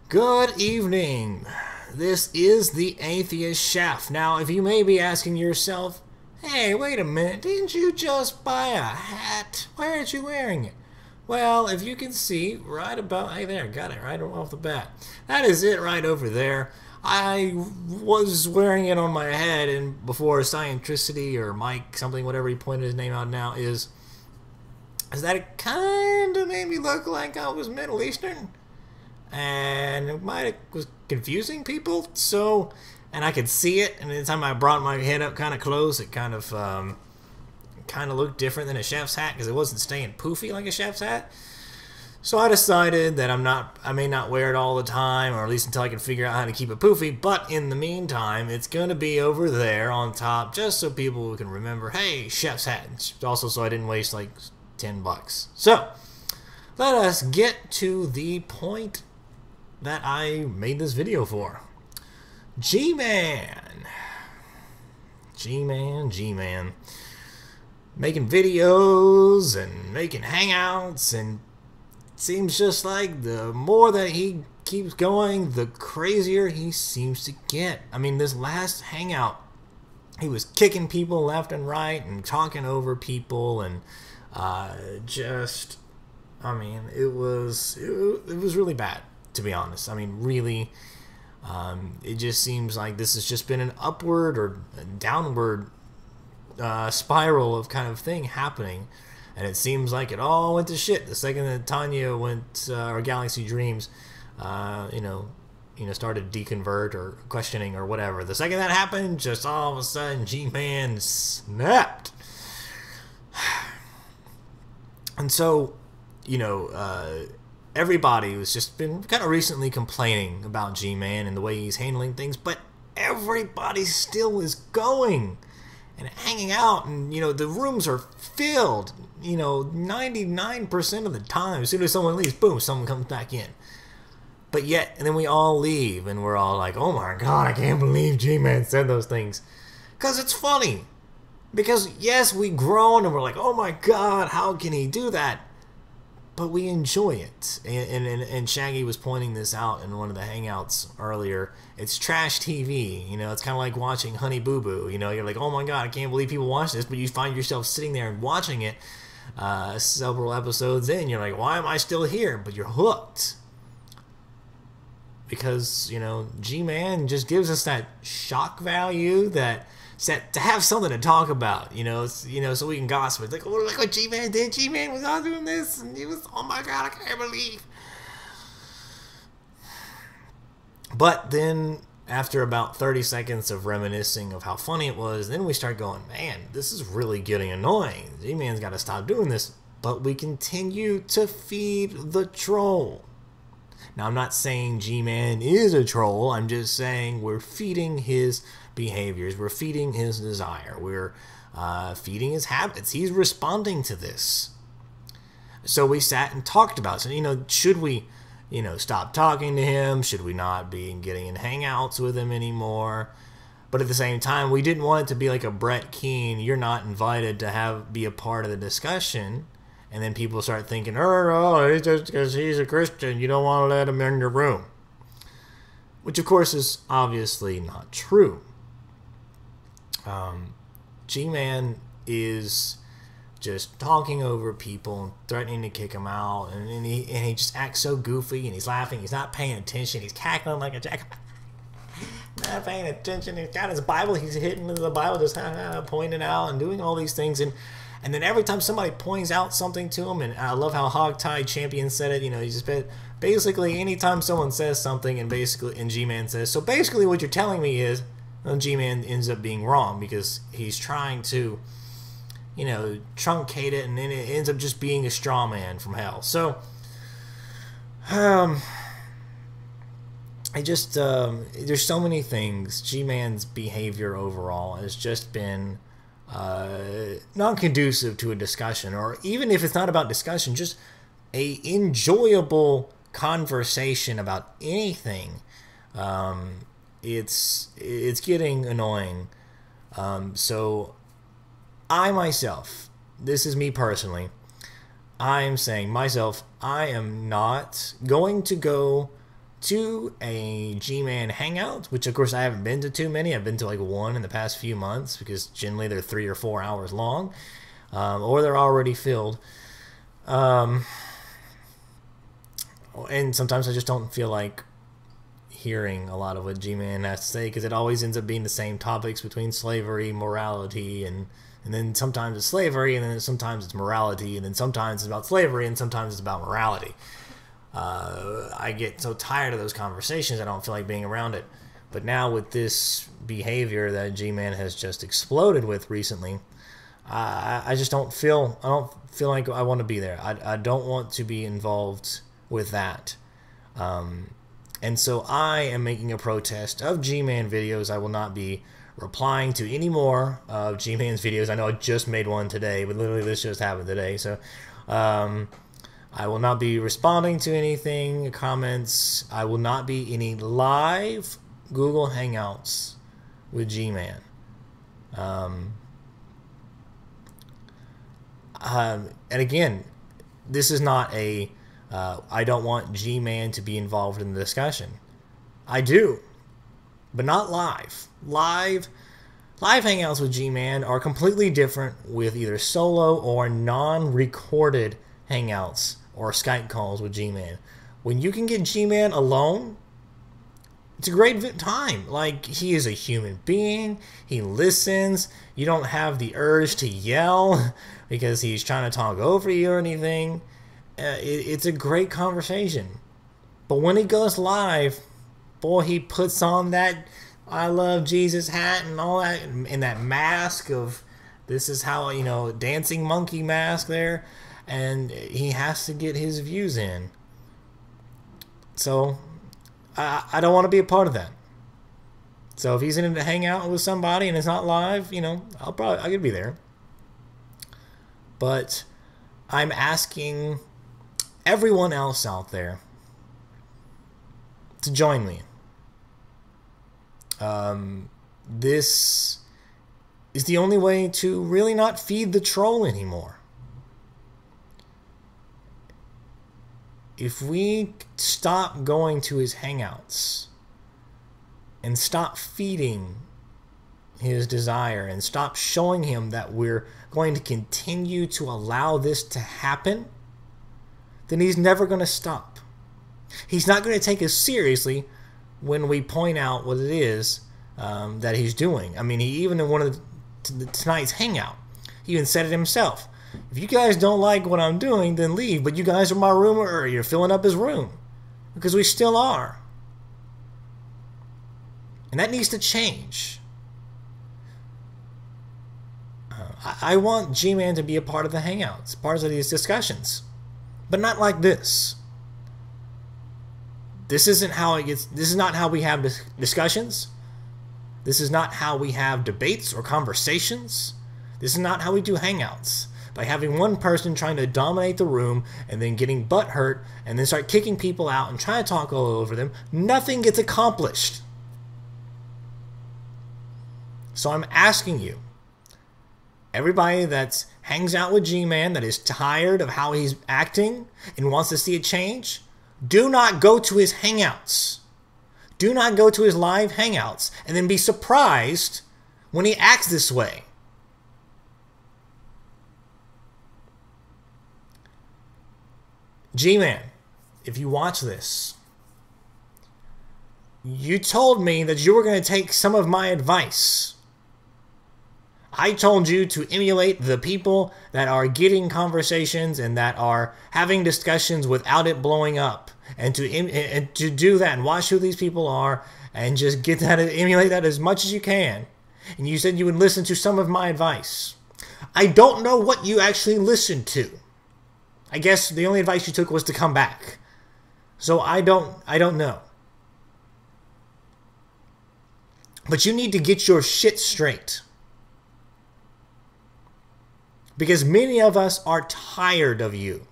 Good evening. This is the Atheist Chef. Now, if you may be asking yourself, hey, wait a minute, didn't you just buy a hat? Why aren't you wearing it? Well, if you can see right about, hey there, got it right off the bat. That is it right over there. I was wearing it on my head, and before Scientricity or Mike, something, whatever he pointed his name out now, is that it kind of made me look like I was Middle Eastern. And it might have was confusing people, so, and I could see it, and anytime I brought my head up kind of close, it kind of looked different than a chef's hat, because it wasn't staying poofy like a chef's hat. So I decided that I may not wear it all the time, or at least until I can figure out how to keep it poofy, but in the meantime, it's going to be over there on top, just so people can remember, hey, chef's hat. Also, so I didn't waste like $10. So, let us get to the point that I made this video for. G-Man. G-Man. Making videos and making hangouts, and it seems just like the more that he keeps going, the crazier he seems to get. I mean, this last hangout, he was kicking people left and right and talking over people, and it was really bad, to be honest. I mean, really, it just seems like this has just been an upward or downward spiral of kind of thing happening, and it seems like it all went to shit the second that Tanya went, or Galaxy Dreams, started to deconvert or questioning or whatever. The second that happened, just all of a sudden, G-Man snapped. And so, everybody was just been kind of recently complaining about G-Man and the way he's handling things, but everybody still is going and hanging out, and, the rooms are filled, 99% of the time. As soon as someone leaves, boom, someone comes back in. But yet, and then we all leave, and we're all like, oh my god, I can't believe G-Man said those things. Because it's funny. Because, yes, we groan, and we're like, oh my god, how can he do that? But we enjoy it. And Shaggy was pointing this out in one of the Hangouts earlier. It's trash TV. It's kind of like watching Honey Boo Boo. You're like, oh my god, I can't believe people watch this. But you find yourself sitting there and watching it several episodes in. You're like, why am I still here? But you're hooked. Because, G-Man just gives us that shock value that to have something to talk about, so we can gossip. It's like, oh, look what G-Man did. G-Man was all doing this, and he was, oh my god, I can't believe. But then, after about 30 seconds of reminiscing of how funny it was, then we start going, man, this is really getting annoying. G-Man's got to stop doing this. But we continue to feed the troll. Now, I'm not saying G-Man is a troll. I'm just saying we're feeding his behaviors. We're feeding his desire. We're feeding his habits. He's responding to this. So we sat and talked about it. So, should we, stop talking to him? Should we not be getting in hangouts with him anymore? But at the same time, we didn't want it to be like a Brett Keane, you're not invited to be a part of the discussion. And then people start thinking, oh, it's just because he's a Christian, you don't want to let him in your room. Which, of course, is obviously not true. G-Man is just talking over people and threatening to kick him out. And he just acts so goofy, and he's laughing. He's not paying attention. He's cackling like a jack. Not paying attention. He's got his Bible. He's hitting the Bible, just pointing out and doing all these things. And then every time somebody points out something to him, and I love how Hogtie Champion said it, he just basically anytime someone says something and G-Man says, so basically what you're telling me is, well, G-Man ends up being wrong because he's trying to, truncate it, and then it ends up just being a straw man from hell. So, there's so many things. G-Man's behavior overall has just been non-conducive to a discussion, or even if it's not about discussion, just a enjoyable conversation about anything. It's getting annoying. So I myself, this is me personally, I'm saying myself, I am not going to go to a G-Man Hangout, which of course I haven't been to too many. I've been to like one in the past few months because generally they're 3 or 4 hours long, or they're already filled. And sometimes I just don't feel like hearing a lot of what G-Man has to say because it always ends up being the same topics between slavery, morality, and then sometimes it's slavery, and then sometimes it's morality, and then sometimes it's about slavery, and sometimes it's about morality. I get so tired of those conversations, I don't feel like being around it. But now with this behavior that G-Man has just exploded with recently, I just don't feel like I want to be there. I don't want to be involved with that. And so I am making a protest of G-Man videos. I will not be replying to any more of G-Man's videos. I know I just made one today, but literally this just happened today. So I will not be responding to anything, comments. I will not be any live Google Hangouts with G-Man. And again, this is not a I don't want G-Man to be involved in the discussion. I do, but not live. Live Hangouts with G-Man are completely different with either solo or non-recorded Hangouts or Skype calls with G-Man. When you can get G-Man alone, it's a great time. Like, he is a human being. He listens. You don't have the urge to yell because he's trying to talk over you or anything. It's a great conversation. But when he goes live, boy, he puts on that I love Jesus hat and all that, and that mask of, this is how, dancing monkey mask there, and he has to get his views in. So I don't want to be a part of that. So if he's in to hang out with somebody and it's not live, I could be there. But I'm asking everyone else out there to join me. This is the only way to really not feed the troll anymore. If we stop going to his hangouts and stop feeding his desire and stop showing him that we're going to continue to allow this to happen, then he's never going to stop. He's not going to take us seriously when we point out what it is that he's doing. I mean, he even in one of tonight's hangout, he even said it himself. If you guys don't like what I'm doing, then leave. But you guys are my room, or you're filling up his room. Because we still are. And that needs to change. I want G-Man to be a part of the hangouts, part of these discussions. But not like this. This isn't how it gets. This is not how we have discussions. This is not how we have debates or conversations. This is not how we do hangouts. By having one person trying to dominate the room and then getting butt hurt and then start kicking people out and trying to talk all over them, nothing gets accomplished. So I'm asking you, everybody that hangs out with G-Man, that is tired of how he's acting and wants to see a change, do not go to his hangouts. Do not go to his live hangouts and then be surprised when he acts this way. G-Man, if you watch this, you told me that you were going to take some of my advice. I told you to emulate the people that are getting conversations and that are having discussions without it blowing up. And to do that and watch who these people are and just get that, emulate that as much as you can. And you said you would listen to some of my advice. I don't know what you actually listened to. I guess the only advice you took was to come back. So I don't know. But you need to get your shit straight. Because many of us are tired of you.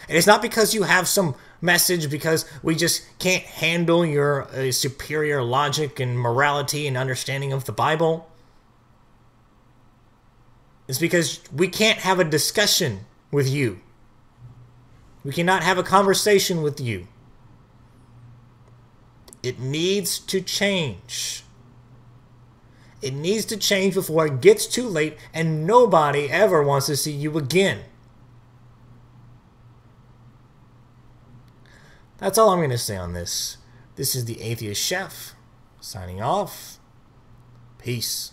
And it's not because you have some message, because we just can't handle your superior logic and morality and understanding of the Bible. It's because we can't have a discussion with you. We cannot have a conversation with you. It needs to change. It needs to change before it gets too late and nobody ever wants to see you again. That's all I'm going to say on this. This is the Atheist Chef, signing off. Peace.